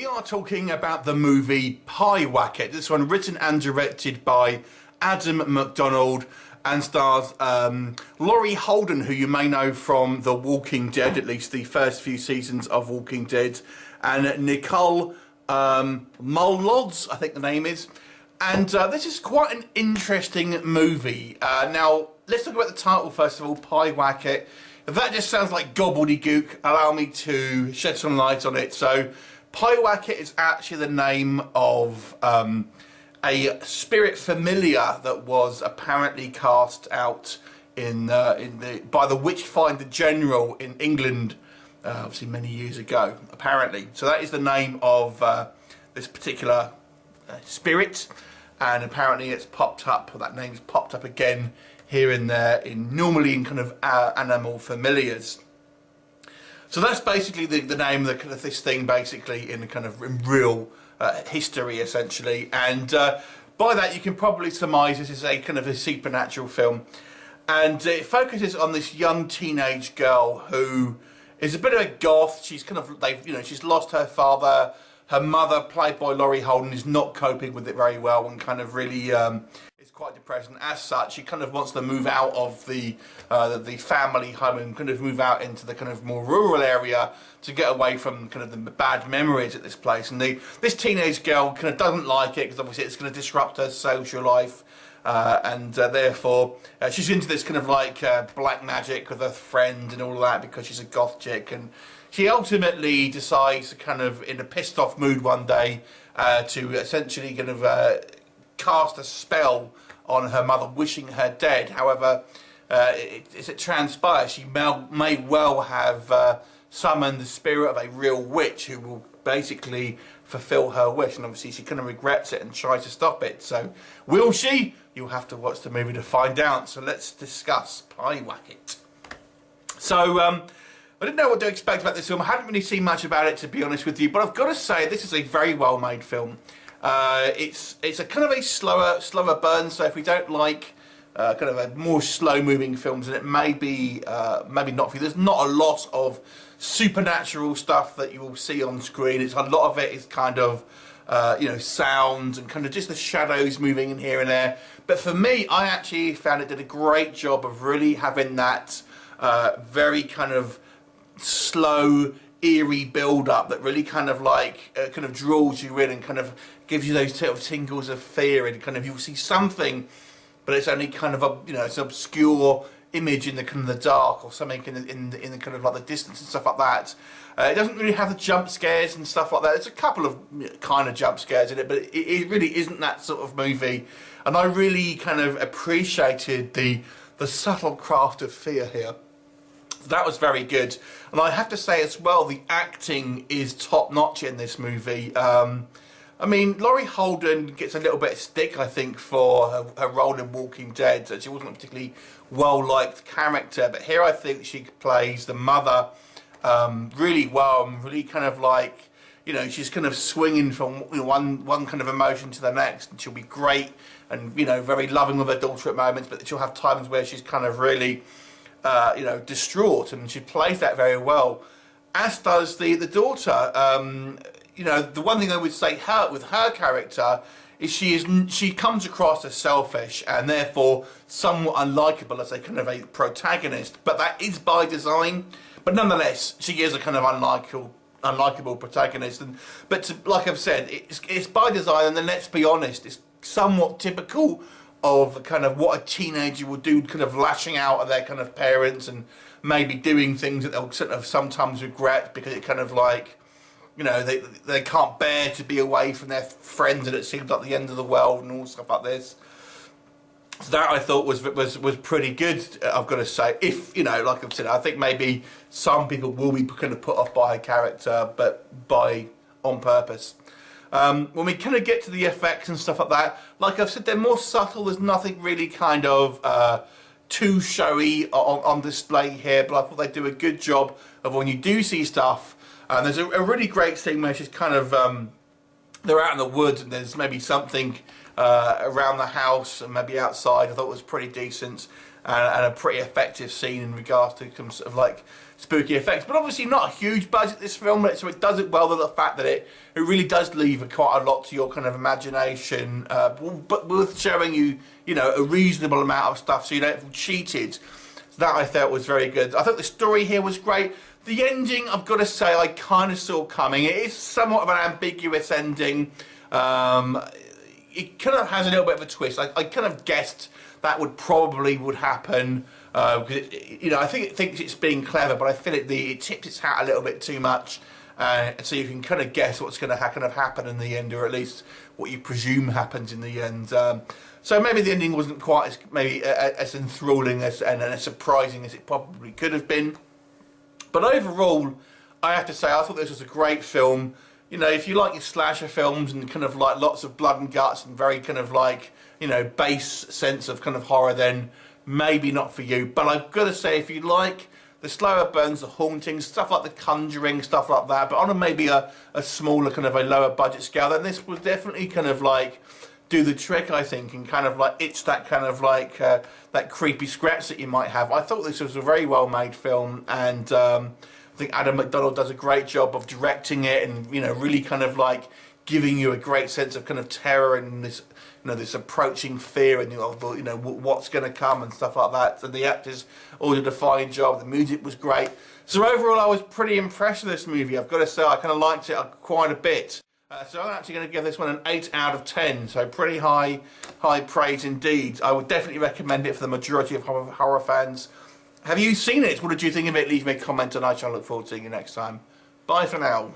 we are talking about the movie PYEWACKET. This one written and directed by Adam McDonald and stars Laurie Holden, who you may know from The Walking Dead, at least the first few seasons of Walking Dead, and Nicole Molodz, I think the name is. And this is quite an interesting movie. Now, let's talk about the title first of all, PYEWACKET. If that just sounds like gobbledygook, allow me to shed some light on it. So, PYEWACKET is actually the name of a spirit familiar that was apparently cast out by the Witchfinder General in England, obviously many years ago, apparently. So that is the name of this particular spirit, and apparently it's popped up. That name's popped up again here and there, normally in kind of animal familiars. So that's basically the name of this thing, basically in real history, essentially. And by that, you can probably surmise this is a kind of a supernatural film, and it focuses on this young teenage girl who is a bit of a goth. She's she's lost her father. Her mother, played by Laurie Holden, is not coping with it very well and kind of really is quite depressed. And as such, she kind of wants to move out of the family home and kind of move out into the kind of more rural area to get away from kind of the bad memories at this place. And this teenage girl kind of doesn't like it because obviously it's going to disrupt her social life. And therefore she's into this kind of like black magic with her friend and all of that because she's a goth chick. And she ultimately decides to kind of, in a pissed off mood one day, to essentially kind of cast a spell on her mother, wishing her dead. However, as it transpires, she may well have summoned the spirit of a real witch who will basically fulfill her wish, and obviously she kind of regrets it and tries to stop it. So, will she? You'll have to watch the movie to find out. So let's discuss PYEWACKET. So, I didn't know what to expect about this film. I hadn't really seen much about it, to be honest with you, but I've got to say this is a very well made film. It's a kind of a slower burn, so if we don't like kind of a more slow moving films, then it may be maybe not for you. There's not a lot of supernatural stuff that you will see on screen. A lot of it is kind of sounds and kind of just the shadows moving in here and there. But for me, I actually found it did a great job of really having that very kind of slow, eerie build-up that really kind of like kind of draws you in and kind of gives you those sort of tingles of fear, and kind of you'll see something, but it's only kind of a it's an obscure image in the kind of the dark or something in the kind of like the distance and stuff like that. It doesn't really have the jump scares and stuff like that. There's a couple of kind of jump scares in it, but it really isn't that sort of movie. And I really kind of appreciated the subtle craft of fear here. That was very good. And I have to say as well, the acting is top notch in this movie. I mean, Laurie Holden gets a little bit of stick, I think, for her role in Walking Dead. She wasn't a particularly well-liked character, but here I think she plays the mother really well, and really kind of like, she's kind of swinging from one kind of emotion to the next, and she'll be great and, very loving with her daughter at moments, but she'll have times where she's kind of really distraught, and she plays that very well, as does the daughter. The one thing I would say with her character is she comes across as selfish and therefore somewhat unlikable as a kind of a protagonist, but that is by design. But nonetheless, she is a kind of unlikable protagonist, like I've said, it's by design, and then let's be honest, it's somewhat typical of kind of what a teenager would do, kind of lashing out at their kind of parents and maybe doing things that they'll sort of sometimes regret because it kind of like, they can't bear to be away from their friends and it seems like the end of the world and all stuff like this. So that I thought was pretty good, I've got to say. If, like I've said, I think maybe some people will be kind of put off by her character, but on purpose. When we kind of get to the effects and stuff like that, like I've said, they're more subtle. There's nothing really kind of too showy on display here, but I thought they do a good job of when you do see stuff. And there's a really great scene where she's kind of, they're out in the woods and there's maybe something around the house and maybe outside. I thought it was pretty decent and a pretty effective scene in regards to some sort of like spooky effects. But obviously not a huge budget, this film, so it does it well with the fact that it really does leave quite a lot to your kind of imagination, but with showing you, you know, a reasonable amount of stuff so you don't feel cheated. So that I felt was very good. I thought the story here was great. The ending, I've got to say, I kind of saw coming. It is somewhat of an ambiguous ending. It kind of has a little bit of a twist. I kind of guessed that would happen. Because you know, I think it thinks it's being clever, but I feel it tips its hat a little bit too much. So you can kind of guess what's going to happen in the end, or at least what you presume happens in the end. So maybe the ending wasn't quite as enthralling and as surprising as it probably could have been. But overall, I have to say, I thought this was a great film. You know, if you like your slasher films and kind of like lots of blood and guts and very kind of like, you know, base sense of kind of horror, then maybe not for you. But I've got to say, if you like the slower burns, the hauntings, stuff like The Conjuring, stuff like that, but on a smaller, kind of a lower budget scale, then this was definitely kind of like do the trick, I think, and kind of like it's that kind of like that creepy scratch that you might have. I thought this was a very well made film, and I think Adam McDonald does a great job of directing it, and you know, really kind of like giving you a great sense of kind of terror and this, you know, this approaching fear and you know what's going to come and stuff like that. And the actors all did a fine job. The music was great. So overall, I was pretty impressed with this movie. I've got to say, I kind of liked it quite a bit. So I'm actually going to give this one an 8 out of 10. So pretty high praise indeed. I would definitely recommend it for the majority of horror fans. Have you seen it? What did you think of it? Leave me a comment and I shall look forward to seeing you next time. Bye for now.